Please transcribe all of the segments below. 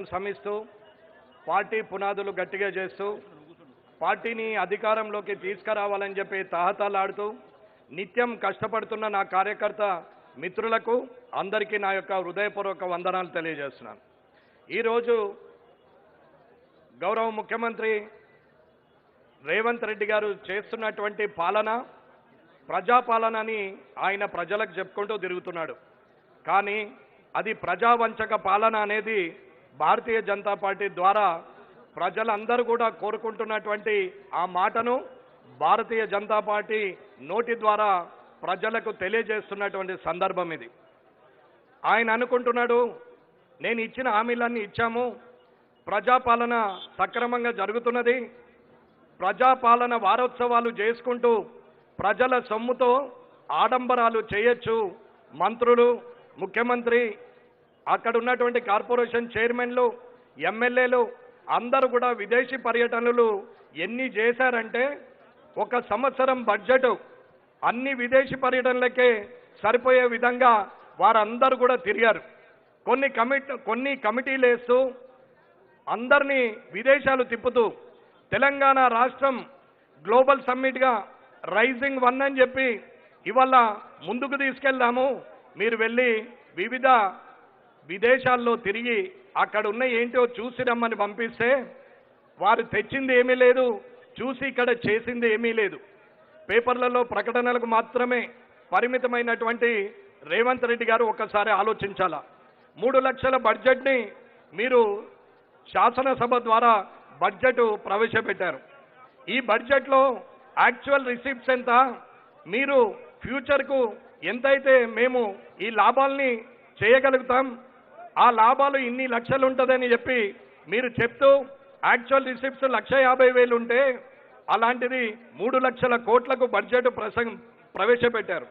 శ్రమిస్తూ party పునాదులు గట్టిగా చేస్తూ పార్టీని అధికారంలోకి తీసుకురావాలని చెప్పి తహతలాడుతూ నిత్యం కష్టపడుతున్న నా కార్యకర్త మిత్రులకు అందరికీ నా యొక్క హృదయపూర్వక వందనాలు తెలియజేస్తున్నాను. ఈరోజు గౌరవ ముఖ్యమంత్రి రేవంత్ రెడ్డి గారు చేస్తున్నటువంటి పాలన ప్రజాపాలనని ఆయన ప్రజలకు చెప్పుకుంటూ తిరుగుతున్నాడు. కానీ అది ప్రజావంచక పాలన అనేది భారతీయ జనతా పార్టీ ద్వారా ప్రజలందరూ కూడా కోరుకుంటున్నటువంటి ఆ మాటను భారతీయ జనతా పార్టీ నోటి ద్వారా ప్రజలకు తెలియజేస్తున్నటువంటి సందర్భం ఇది. ఆయన అనుకుంటున్నాడు, నేను ఇచ్చిన హామీలన్నీ ఇచ్చాము, ప్రజాపాలన సక్రమంగా జరుగుతున్నది, ప్రజాపాలన వారోత్సవాలు చేసుకుంటూ ప్రజల సొమ్ముతో ఆడంబరాలు చేయొచ్చు, మంత్రులు, ముఖ్యమంత్రి, అక్కడ ఉన్నటువంటి కార్పొరేషన్ చైర్మన్లు, ఎమ్మెల్యేలు అందరూ కూడా విదేశీ పర్యటనలు ఎన్ని చేశారంటే ఒక సంవత్సరం బడ్జెట్ అన్ని విదేశీ పర్యటనలకే సరిపోయే విధంగా వారందరూ కూడా తిరిగారు. కొన్ని కమిటీలు వేస్తూ అందరినీ విదేశాలు తిప్పుతూ తెలంగాణ రాష్ట్రం గ్లోబల్ సమ్మిట్గా రైజింగ్ 1 అని చెప్పి ఇవాళ ముందుకు తీసుకెళ్దాము, మీరు వెళ్ళి వివిధ విదేశాల్లో తిరిగి అక్కడ ఉన్న ఏంటో చూసి రమ్మని పంపిస్తే వారు తెచ్చింది ఏమీ లేదు, చూసి ఇక్కడ చేసింది ఏమీ లేదు. పేపర్లలో ప్రకటనలకు మాత్రమే పరిమితమైనటువంటి రేవంత్ రెడ్డి గారు ఒక్కసారి ఆలోచించాలా. 3 లక్షల బడ్జెట్ని మీరు శాసనసభ ద్వారా బడ్జెట్ ప్రవేశపెట్టారు. ఈ బడ్జెట్లో యాక్చువల్ రిసిప్ట్స్ ఎంత, మీరు ఫ్యూచర్కు ఎంతైతే మేము ఈ లాభాలని చేయగలుగుతాం, ఆ లాభాలు ఇన్ని లక్షలు ఉంటుందని చెప్పి మీరు చెప్తూ యాక్చువల్ రిసిప్ట్స్ 1,50,000 ఉంటే అలాంటిది 3 లక్షల కోట్లకు బడ్జెట్ ప్రవేశపెట్టారు.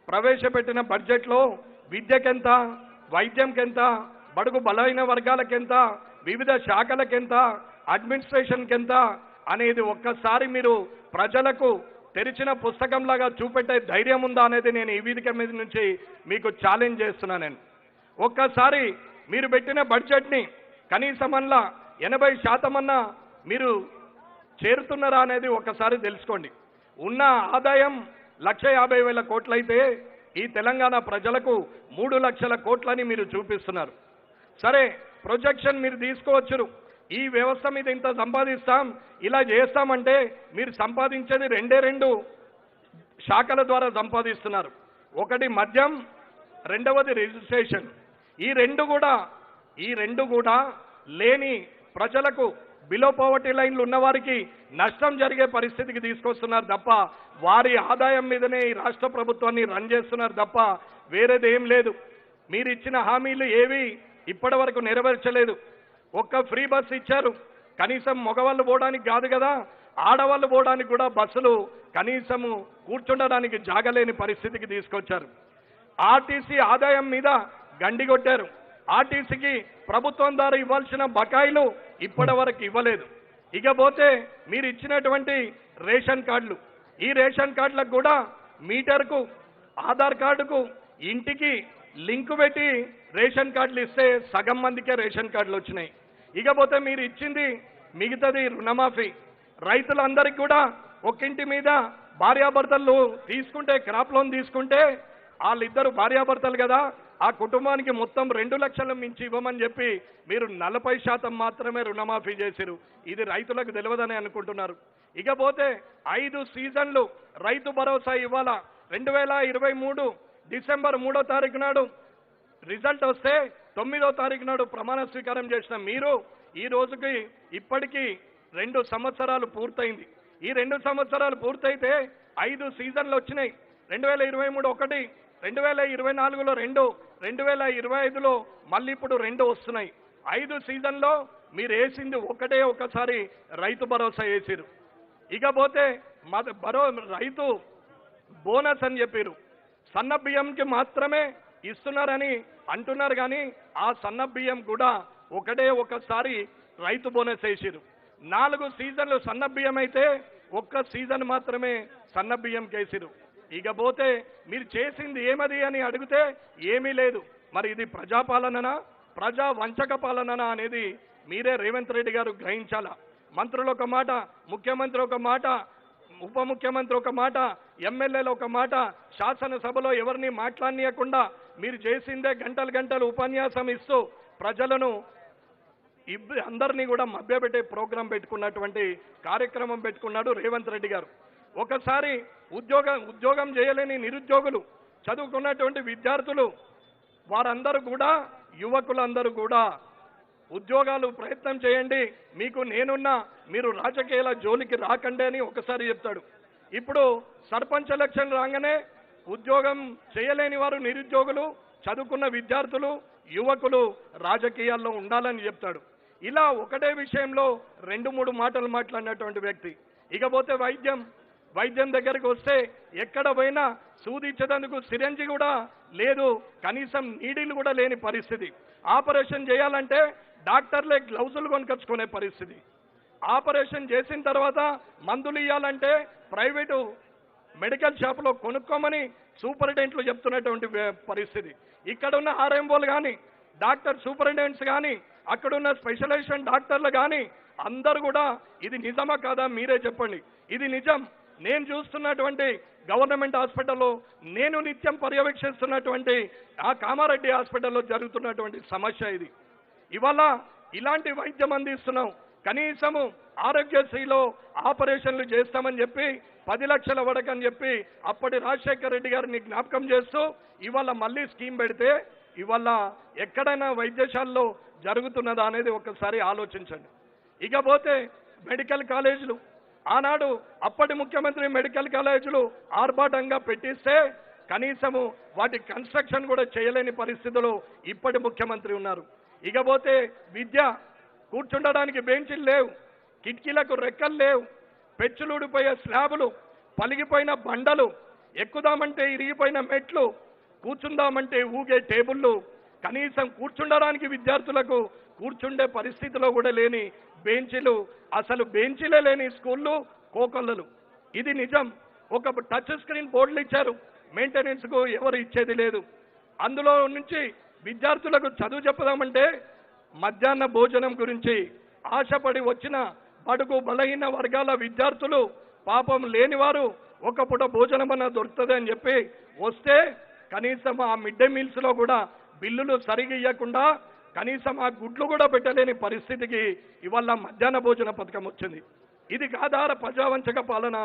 ప్రవేశపెట్టిన బడ్జెట్లో విద్యకెంత, వైద్యంకెంత, బడుగు బలైన వర్గాలకెంత, వివిధ శాఖలకెంత, అడ్మినిస్ట్రేషన్కెంత అనేది ఒక్కసారి మీరు ప్రజలకు తెరిచిన పుస్తకంలాగా చూపెట్టే ధైర్యం ఉందా అనేది నేను ఈ వేదిక మీద నుంచి మీకు ఛాలెంజ్ చేస్తున్నాను. నేను ఒక్కసారి మీరు పెట్టిన బడ్జెట్ని కనీసమల్లా 80% అన్నా మీరు చేరుతున్నారా అనేది ఒక్కసారి తెలుసుకోండి. ఉన్న ఆదాయం 1,50,000 కోట్లయితే ఈ తెలంగాణ ప్రజలకు 3 లక్షల కోట్లని మీరు చూపిస్తున్నారు. సరే, ప్రొజెక్షన్ మీరు తీసుకోవచ్చు, ఈ వ్యవస్థ మీద ఇంత సంపాదిస్తాం, ఇలా చేస్తామంటే మీరు సంపాదించేది 2 శాఖల ద్వారా సంపాదిస్తున్నారు. ఒకటి మద్యం, రెండవది రిజిస్ట్రేషన్. ఈ రెండు కూడా లేని ప్రజలకు, బిలో పవర్టీ లైన్లు ఉన్నవారికి నష్టం జరిగే పరిస్థితికి తీసుకొస్తున్నారు తప్ప వారి ఆదాయం మీదనే ఈ రాష్ట్ర ప్రభుత్వాన్ని రన్ చేస్తున్నారు తప్ప వేరేది ఏం లేదు. మీరు ఇచ్చిన హామీలు ఏవి ఇప్పటి వరకు నెరవేర్చలేదు. ఒక్క ఫ్రీ బస్సు ఇచ్చారు, కనీసం మగవాళ్ళు పోవడానికి కాదు కదా, ఆడవాళ్ళు పోవడానికి కూడా బస్సులు కనీసము కూర్చుండడానికి జాగలేని పరిస్థితికి తీసుకొచ్చారు. ఆర్టీసీ ఆదాయం మీద గండి కొట్టారు. ఆర్టీసీకి ప్రభుత్వం ద్వారా ఇవ్వాల్సిన బకాయిలు ఇప్పటి వరకు ఇవ్వలేదు. ఇకపోతే మీరు ఇచ్చినటువంటి రేషన్ కార్డులు, ఈ రేషన్ కార్డులకు కూడా మీటర్కు, ఆధార్ కార్డుకు, ఇంటికి లింకు పెట్టి రేషన్ కార్డులు ఇస్తే సగం మందికే రేషన్ కార్డులు వచ్చినాయి. ఇకపోతే మీరు ఇచ్చింది మిగతాది రుణమాఫీ. రైతులందరికీ కూడా ఒక్కింటి మీద భార్యాభర్తలు తీసుకుంటే, క్రాప్ లోన్ తీసుకుంటే వాళ్ళిద్దరు భార్యాభర్తలు కదా, ఆ కుటుంబానికి మొత్తం 2 లక్షలు మించి ఇవ్వమని చెప్పి మీరు 40% మాత్రమే రుణమాఫీ చేశారు. ఇది రైతులకు తెలియదని అనుకుంటున్నారు. ఇకపోతే 5 సీజన్లు రైతు భరోసా ఇవ్వాల. 2023 డిసెంబర్ 3వ తారీఖు నాడు రిజల్ట్ వస్తే 9వ తారీఖు నాడు ప్రమాణ స్వీకారం చేసిన మీరు ఈ రోజుకి ఇప్పటికీ 2 సంవత్సరాలు పూర్తయింది. ఈ 2 సంవత్సరాలు పూర్తయితే 5 సీజన్లు వచ్చినాయి. 2023 ఒకటి, 2024లో 2, 2025లో మళ్ళీ ఇప్పుడు 2 వస్తున్నాయి. 5 సీజన్లో మీరు వేసింది ఒకసారి రైతు భరోసా వేసిరు. ఇకపోతే రైతు బోనస్ అని చెప్పారు. సన్న బియ్యంకి మాత్రమే ఇస్తున్నారని అంటున్నారు, కానీ ఆ సన్న బియ్యం కూడా ఒకసారి రైతు బోనస్ వేసిరు. 4 సీజన్లు సన్న బియ్యం అయితే 1 సీజన్ మాత్రమే సన్న బియ్యం కేసిరు. ఇకపోతే మీరు చేసింది ఏమది అని అడిగితే ఏమీ లేదు. మరి ఇది ప్రజాపాలననా? ప్రజా వంచక పాలన అనేది మీరే రేవంత్ రెడ్డి గారు గ్రహించాలా. మంత్రులు ఒక మాట, ముఖ్యమంత్రి ఒక మాట, ఉప ముఖ్యమంత్రి ఒక మాట, ఎమ్మెల్యేలు ఒక మాట, శాసనసభలో ఎవరిని మాట్లాడనీయకుండా మీరు చేసిందే గంటలు గంటలు ఉపన్యాసం ఇస్తూ ప్రజలను అందరినీ కూడా మభ్యపెట్టే ప్రోగ్రాం పెట్టుకున్నటువంటి కార్యక్రమం పెట్టుకున్నాడు రేవంత్ రెడ్డి గారు. ఒకసారి ఉద్యోగం చేయలేని నిరుద్యోగులు, చదువుకున్నటువంటి విద్యార్థులు, వారందరూ కూడా, యువకులందరూ కూడా ఉద్యోగాలు ప్రయత్నం చేయండి, మీకు నేనున్నా, మీరు రాజకీయాల జోలికి రాకండి అని ఒకసారి చెప్తాడు. ఇప్పుడు సర్పంచ్ ఎలక్షన్ రాగానే ఉద్యోగం చేయలేని వారు నిరుద్యోగులు, చదువుకున్న విద్యార్థులు, యువకులు రాజకీయాల్లో ఉండాలని చెప్తాడు. ఇలా ఒకటే విషయంలో 2-3 మాటలు మాట్లాడినటువంటి వ్యక్తి. ఇకపోతే వైద్యం దగ్గరికి వస్తే ఎక్కడ పోయినా సూదించేందుకు సిరంజి కూడా లేదు, కనీసం నీడిలు కూడా లేని పరిస్థితి. ఆపరేషన్ చేయాలంటే డాక్టర్లే గ్లౌజులు కొనుకొచ్చుకునే పరిస్థితి. ఆపరేషన్ చేసిన తర్వాత మందులు ఇవ్వాలంటే ప్రైవేటు మెడికల్ షాపులో కొనుక్కోమని సూపరింటెండెంట్లు చెప్తున్నటువంటి పరిస్థితి. ఇక్కడున్న ఆర్ఎంఓలు కానీ, డాక్టర్ సూపరింటెండెంట్స్ కానీ, అక్కడున్న స్పెషలైజేషన్ డాక్టర్లు కానీ అందరూ కూడా ఇది నిజమా కాదా మీరే చెప్పండి. ఇది నిజం. నేను చూస్తున్నటువంటి గవర్నమెంట్ హాస్పిటల్లో, నేను నిత్యం పర్యవేక్షిస్తున్నటువంటి ఆ కామారెడ్డి హాస్పిటల్లో జరుగుతున్నటువంటి సమస్య ఇది. ఇవాళ ఇలాంటి వైద్యం అందిస్తున్నాం, కనీసము ఆరోగ్యశ్రీలో ఆపరేషన్లు చేస్తామని చెప్పి 10 లక్షల వడకని చెప్పి అప్పటి రాజశేఖర రెడ్డి గారిని జ్ఞాపకం చేస్తూ ఇవాళ మళ్ళీ స్కీమ్ పెడితే ఇవాళ ఎక్కడైనా వైద్యశాలలో జరుగుతున్నదా అనేది ఒకసారి ఆలోచించండి. ఇకపోతే మెడికల్ కాలేజీలు, ఆనాడు అప్పటి ముఖ్యమంత్రి మెడికల్ కాలేజీలు ఆర్భాటంగా పెట్టిస్తే కనీసము వాటి కన్స్ట్రక్షన్ కూడా చేయలేని పరిస్థితిలో ఇప్పటి ముఖ్యమంత్రి ఉన్నారు. ఇకపోతే విద్య, కూర్చుండడానికి బెంచీలు లేవు, కిటికీలకు రెక్కలు లేవు, పెచ్చులుడిపోయే స్లాబులు, పలిగిపోయిన బండలు, ఎక్కుదామంటే ఇరిగిపోయిన మెట్లు, కూర్చుందామంటే ఊగే టేబుళ్ళు, కనీసం కూర్చుండడానికి విద్యార్థులకు కూర్చుండే పరిస్థితిలో కూడా లేని బెంచీలు, అసలు బెంచీలే లేని స్కూళ్ళు, కోకొల్లలు. ఇది నిజం. ఒక టచ్ స్క్రీన్ బోర్డులు ఇచ్చారు, మెయింటెనెన్స్కు ఎవరు ఇచ్చేది లేదు. అందులో నుంచి విద్యార్థులకు చదువు చెప్పదామంటే మధ్యాహ్న భోజనం గురించి ఆశపడి వచ్చిన బడుగు బలహీన వర్గాల విద్యార్థులు, పాపం లేనివారు ఒక పూట భోజనం అన్న దొరుకుతుంది అని చెప్పి వస్తే కనీసం ఆ మిడ్ డే మీల్స్లో కూడా బిల్లులు సరిగా ఇవ్వకుండా కనీసం ఆ గుడ్లు కూడా పెట్టలేని పరిస్థితికి ఇవాళ మధ్యాహ్న భోజన పథకం వచ్చింది. ఇది ఆధార ప్రజావంచక పాలన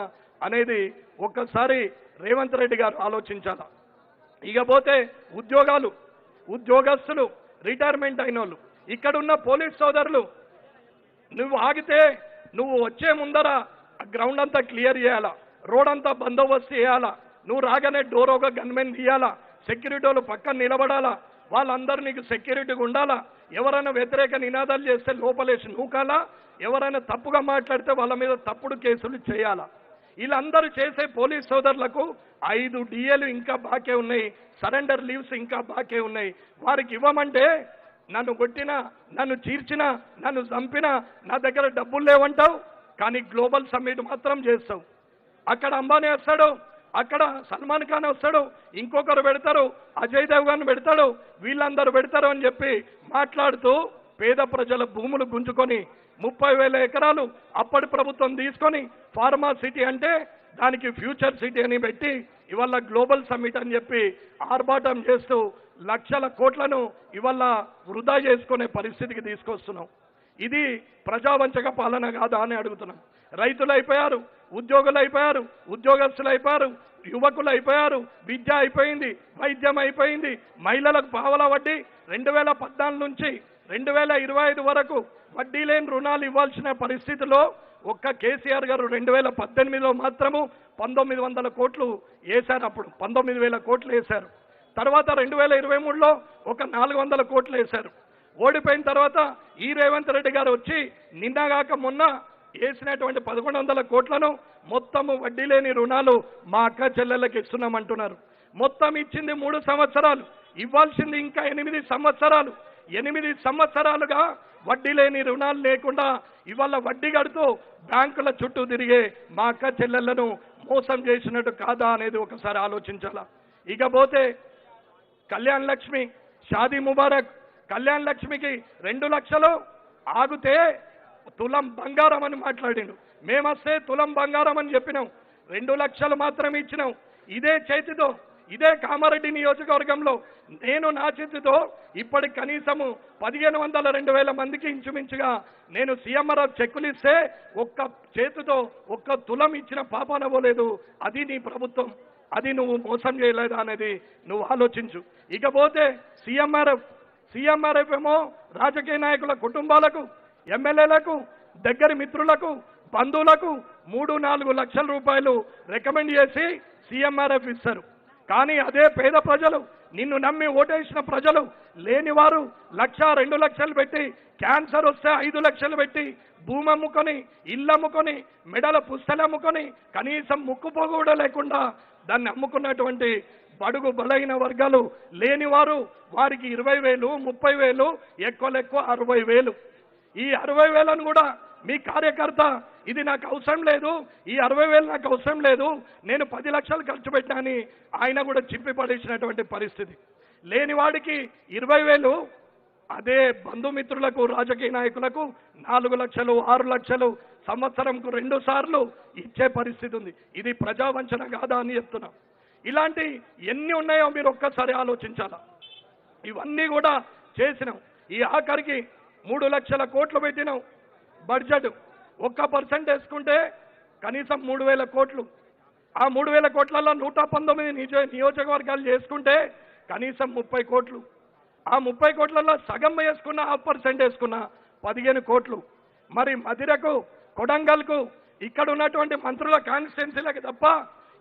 అనేది ఒక్కసారి రేవంత్ రెడ్డి గారు ఆలోచించాల. ఇకపోతే ఉద్యోగస్తులు, రిటైర్మెంట్ అయిన వాళ్ళు, ఇక్కడున్న పోలీస్ సోదరులు, నువ్వు ఆగితే నువ్వు వచ్చే ముందర గ్రౌండ్ అంతా క్లియర్ చేయాలా, రోడ్ అంతా బందోబస్తు చేయాలా, నువ్వు రాగానే డోర్ ఒక గన్మెన్ తీయాలా, సెక్యూరిటీ వాళ్ళు పక్కన నిలబడాలా, వాళ్ళందరూ నీకు సెక్యూరిటీగా ఉండాలా, ఎవరైనా వ్యతిరేక నినాదాలు చేస్తే లోపలేసి నూకాలా, ఎవరైనా తప్పుగా మాట్లాడితే వాళ్ళ మీద తప్పుడు కేసులు చేయాలా. వీళ్ళందరూ చేసే పోలీస్ సోదరులకు 5 డిఏలు ఇంకా బాకే ఉన్నాయి, సరెండర్ లీవ్స్ ఇంకా బాకే ఉన్నాయి. వారికి ఇవ్వమంటే నన్ను కొట్టినా, నన్ను చీర్చినా, నన్ను చంపినా నా దగ్గర డబ్బులు లేవంటావు, కానీ గ్లోబల్ సమ్మిట్ మాత్రం చేస్తావు. అక్కడ అంబానీ వస్తాడు, అక్కడ సల్మాన్ ఖాన్ వస్తాడు, ఇంకొకరు పెడతారు, అజయ్ దేవ్గన్ పెడతాడు, వీళ్ళందరూ పెడతారు అని చెప్పి మాట్లాడుతూ పేద ప్రజల భూములు గుంజుకొని 30,000 ఎకరాలు అప్పటి ప్రభుత్వం తీసుకొని ఫార్మా సిటీ అంటే దానికి ఫ్యూచర్ సిటీ అని పెట్టి ఇవాళ గ్లోబల్ సమ్మిట్ అని చెప్పి ఆర్భాటం చేస్తూ లక్షల కోట్లను ఇవాళ వృధా చేసుకునే పరిస్థితికి తీసుకొస్తున్నాం. ఇది ప్రజావంచక పాలన కాదా అని అడుగుతున్నాం. రైతులు అయిపోయారు, ఉద్యోగులు అయిపోయారు, ఉద్యోగస్తులు అయిపోయారు, యువకులు అయిపోయారు, విద్య అయిపోయింది, వైద్యం అయిపోయింది, మహిళలకు పావలా వడ్డీ 2014 నుంచి 2025 వరకు వడ్డీ లేని రుణాలు ఇవ్వాల్సిన పరిస్థితిలో ఒక్క కేసీఆర్ గారు 2018లో మాత్రము 1900 కోట్లు వేశారు. అప్పుడు 19,000 కోట్లు వేశారు. తర్వాత 2023లో ఒక 400 కోట్లు వేశారు. ఓడిపోయిన తర్వాత ఈ రేవంత్ రెడ్డి గారు వచ్చి నిన్నగాక మొన్న వేసినటువంటి 1100 కోట్లను మొత్తము వడ్డీ లేని రుణాలు మా అక్క చెల్లెళ్ళకి ఇస్తున్నామంటున్నారు. మొత్తం ఇచ్చింది 3 సంవత్సరాలు, ఇవ్వాల్సింది ఇంకా 8 సంవత్సరాలు. 8 సంవత్సరాలుగా వడ్డీ లేని రుణాలు లేకుండా ఇవాళ వడ్డీ కడుతూ బ్యాంకుల చుట్టూ తిరిగే మా అక్క చెల్లెళ్లను మోసం చేసినట్టు కాదా అనేది ఒకసారి ఆలోచించాలా. ఇకపోతే కళ్యాణ్ లక్ష్మి, షాదీ ముబారక్, కళ్యాణ లక్ష్మికి 2 లక్షలు ఆగితే తులం బంగారం అని మాట్లాడిండు. మేమొస్తే తులం బంగారం అని చెప్పినాం. 2 లక్షలు మాత్రమే ఇచ్చినాం. ఇదే చేతితో ఇదే కామారెడ్డి నియోజకవర్గంలో నేను నా చేతితో ఇప్పటికి కనీసము 1500-2000 మందికి ఇంచుమించుగా నేను సీఎంఆర్ఎఫ్ చెక్కులు ఇస్తే ఒక్క చేతితో ఒక్క తులం ఇచ్చిన పాపాన పోలేదు. అది నీ ప్రభుత్వం, అది నువ్వు మోసం చేయలేదా అనేది నువ్వు ఆలోచించు. ఇకపోతే సీఎంఆర్ఎఫ్ ఏమో రాజకీయ నాయకుల కుటుంబాలకు, ఎమ్మెల్యేలకు, దగ్గరి మిత్రులకు, బంధువులకు 3-4 లక్షల రూపాయలు రికమెండ్ చేసి సీఎంఆర్ఎఫ్ ఇస్తారు. కానీ అదే పేద ప్రజలు, నిన్ను నమ్మి ఓటేసిన ప్రజలు, లేనివారు 1-2 లక్షలు పెట్టి, క్యాన్సర్ వస్తే 5 లక్షలు పెట్టి, భూమి అమ్ముకొని, ఇల్లు అమ్ముకొని, మెడల పుస్తలు అమ్ముకొని, కనీసం ముక్కుపోగు కూడా లేకుండా దాన్ని అమ్ముకున్నటువంటి బడుగు బలైన వర్గాలు లేనివారు వారికి 20,000, 30,000, ఎక్కువ 60,000. ఈ 60,000ను కూడా మీ కార్యకర్త ఇది నాకు అవసరం లేదు, ఈ 60,000 నాకు అవసరం లేదు, నేను 10 లక్షలు ఖర్చు పెట్టానని ఆయన కూడా చింపి పడేసినటువంటి పరిస్థితి. లేనివాడికి 20,000, అదే బంధుమిత్రులకు, రాజకీయ నాయకులకు 4 లక్షలు, 6 లక్షలు, సంవత్సరంకు 2 సార్లు ఇచ్చే పరిస్థితి ఉంది. ఇది ప్రజావంచన కాదా అని చెప్తున్నా. ఇలాంటి ఎన్ని ఉన్నాయో మీరు ఒక్కసారి ఆలోచించాలా. ఇవన్నీ కూడా చేసినాం. ఈ ఆఖరికి 3 లక్షల కోట్లు పెట్టినాం బడ్జెట్. 1% వేసుకుంటే కనీసం 3,000 కోట్లు. ఆ 3,000 కోట్లలో 119 నియోజకవర్గాలు చేసుకుంటే కనీసం 30 కోట్లు. ఆ 30 కోట్లలో సగం వేసుకున్న 1% వేసుకున్న 15 కోట్లు. మరి మధిరకు, కొడంగల్కు, ఇక్కడ ఉన్నటువంటి మంత్రుల కాన్స్టిట్యున్సీలకి తప్ప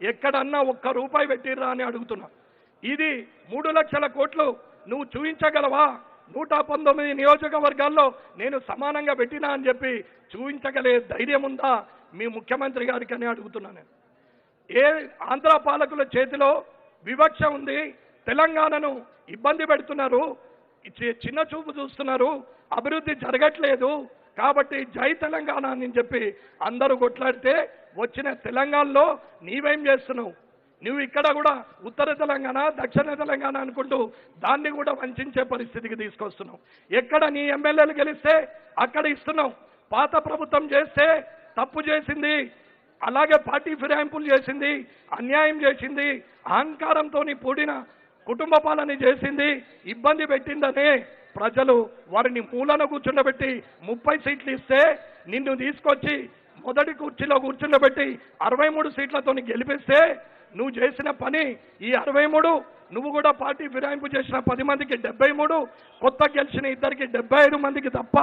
ఎక్కడన్నా 1 రూపాయి పెట్టిర్రా అని అడుగుతున్నా. ఇది 3 లక్షల కోట్లు నువ్వు చూపించగలవా? 119 నియోజకవర్గాల్లో నేను సమానంగా పెట్టినా అని చెప్పి చూపించగలే ధైర్యం ఉందా మీ ముఖ్యమంత్రి గారికి అని అడుగుతున్నాను. ఏ ఆంధ్ర పాలకుల చేతిలో వివక్ష ఉంది, తెలంగాణను ఇబ్బంది పెడుతున్నారు, చిన్న చూపు చూస్తున్నారు, అభివృద్ధి జరగట్లేదు, కాబట్టి జై తెలంగాణ అని చెప్పి అందరూ కొట్లాడితే వచ్చిన తెలంగాణలో నీవేం చేస్తున్నావు? నువ్వు ఇక్కడ కూడా ఉత్తర తెలంగాణ, దక్షిణ తెలంగాణ అనుకుంటూ దాన్ని కూడా వంచే పరిస్థితికి తీసుకొస్తున్నావు. ఎక్కడ నీ ఎమ్మెల్యేలు గెలిస్తే అక్కడ ఇస్తున్నావు. పాత ప్రభుత్వం చేస్తే తప్పు చేసింది, అలాగే పార్టీ ఫిరాయింపులు చేసింది, అన్యాయం చేసింది, అహంకారంతో కూడిన కుటుంబ పాలన చేసింది, ఇబ్బంది పెట్టిందనే ప్రజలు వారిని మూలన కూర్చుండబెట్టి 30 సీట్లు ఇస్తే నిన్ను తీసుకొచ్చి మొదటి కుర్చీలో కూర్చుండబెట్టి 63 సీట్లతో గెలిపిస్తే నువ్వు చేసిన పని ఈ 63, నువ్వు కూడా పార్టీ ఫిరాయింపు చేసిన 10 మందికి 73, కొత్త గెలిచిన ఇద్దరికి 75 మందికి తప్ప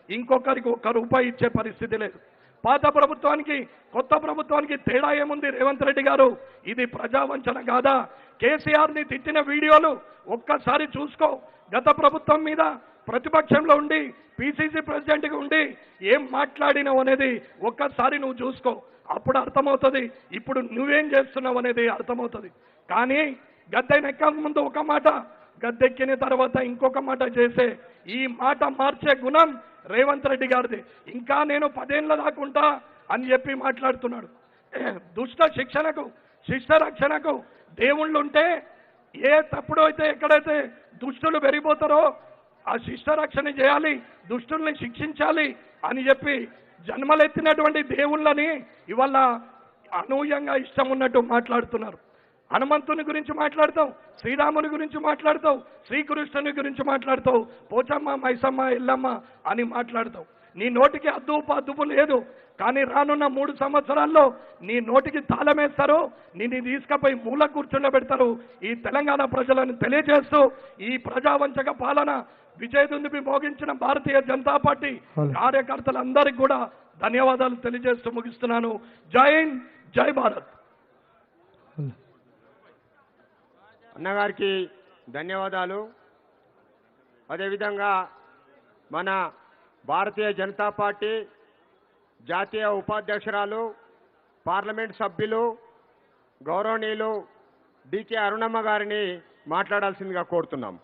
ఇంకొకరికి 1 రూపాయి ఇచ్చే పరిస్థితి లేదు. పాత ప్రభుత్వానికి కొత్త ప్రభుత్వానికి తేడా ఏముంది రేవంత్ రెడ్డి గారు? ఇది ప్రజావంచన కాదా? కేసీఆర్ని తిట్టిన వీడియోలు ఒక్కసారి చూసుకో. గత ప్రభుత్వం మీద ప్రతిపక్షంలో ఉండి పిసిసి ప్రెసిడెంట్గా ఉండి ఏం మాట్లాడినావు అనేది ఒక్కసారి నువ్వు చూసుకో. అప్పుడు అర్థమవుతుంది ఇప్పుడు నువ్వేం చేస్తున్నావు అనేది అర్థమవుతుంది. కానీ గద్దెనెక్కక ముందు ఒక మాట, గద్దెక్కిన తర్వాత ఇంకొక మాట చేసే ఈ మాట మార్చే గుణం రేవంత్ రెడ్డి గారిది. ఇంకా నేను 10 ఏళ్ల దాకుంటా అని చెప్పి మాట్లాడుతున్నాడు. దుష్ట శిక్షణకు, శిష్ట రక్షణకు దేవుళ్ళు ఉంటే ఏ తప్పుడు అయితే ఎక్కడైతే దుష్టులు పెరిగిపోతారో ఆ శిష్ట రక్షణ చేయాలి, దుష్టుల్ని శిక్షించాలి అని చెప్పి జన్మలెత్తినటువంటి దేవుళ్ళని ఇవాళ అనూహ్యంగా ఇష్టం ఉన్నట్టు మాట్లాడుతున్నారు. హనుమంతుని గురించి మాట్లాడతావు, శ్రీరాముని గురించి మాట్లాడతావు, శ్రీకృష్ణుని గురించి మాట్లాడతావు, పోచమ్మ, మైసమ్మ, ఎల్లమ్మ అని మాట్లాడతావు. నీ నోటికి అద్దుపు లేదు. కానీ రానున్న 3 సంవత్సరాల్లో నీ నోటికి తాళమేస్తారు, నిన్ను తీసుకుపోయి మూల కూర్చుండబెడతారు. ఈ తెలంగాణ ప్రజలను తెలియజేస్తూ ఈ ప్రజావంచక పాలన విజయదుందుబి మోగించిన భారతీయ జనతా పార్టీ కార్యకర్తలందరికీ కూడా ధన్యవాదాలు తెలియజేస్తూ ముగిస్తున్నాను. జై హింద్, జై భారత్. అన్నగారికి ధన్యవాదాలు. అదేవిధంగా మన భారతీయ జనతా పార్టీ జాతీయ ఉపాధ్యక్షురాలు, పార్లమెంట్ సభ్యులు, గౌరవనీయులు డికే అరుణమ్మ గారిని మాట్లాడాల్సిందిగా కోరుతున్నాం.